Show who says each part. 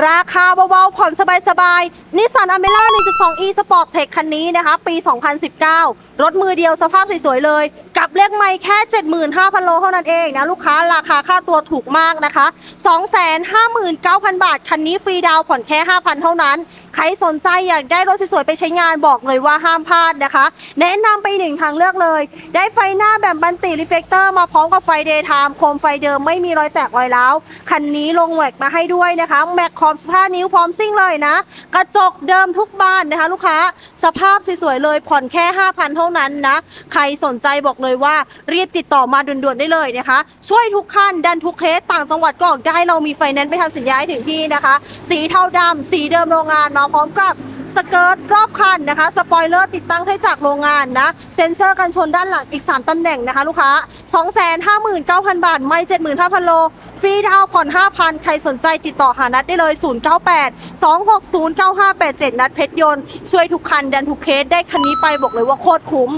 Speaker 1: ราคาเบาๆผ่อนสบายๆ Nissan Almera 1.2e Sport Tech คันนี้นะคะปี 2019 รถมือเดียวสภาพสวยๆเลย กับเลขไม่แค่ 75,000 โลเท่านั้นเองนะลูกค้าราคาค่าตัวถูกมากนะคะ 259,000 บาท คันนี้ฟรีดาวน์ผ่อนแค่ 5,000 เท่านั้น ใครสนใจอยากได้รถสวยๆไปใช้งานบอกเลยว่าห้ามพลาดนะคะ แนะนำไปหนึ่งทางเลือกเลย ได้ไฟหน้าแบบบันติรีเฟกเตอร์มาพร้อมกับไฟเดย์ไทม์โคมไฟเดิมไม่มีรอยแตกรอยร้าวคันนี้ลงแม็กมาให้ด้วยนะคะแม็กขอบ15 นิ้วพร้อมซิ่งเลยนะ กระจกเดิมทุกบานนะคะลูกค้าสภาพสวยๆเลยผ่อนแค่ 5,000 เท่านั้นนะใครสนใจบอกเลยว่ารีบติดต่อมาด่วนๆได้เลยนะคะช่วยทุกคันดันทุกเคสต่างจังหวัดก็ออกได้เรามีไฟแนนซ์ไปทำสัญญาให้ถึงที่นะคะสีเทาดำสีเดิมโรงงานมาพร้อมกับสเกิร์ตรอบคันนะคะสปอยเลอร์ติดตั้งให้จากโรงงานนะเซ็นเซอร์กันชนด้านหลังอีก3ตำแหน่งนะคะลูกค้า 259,000 บาทไม่ 75,000 โลฟรีดาวน์ผ่อน 5,000 ใครสนใจติดต่อหานัดได้เลย 098 260 9587 นัดเพชรยนต์ช่วยทุกคันดันทุกเคสได้คันนี้ไปบอกเลยว่าโคตรคุ้ม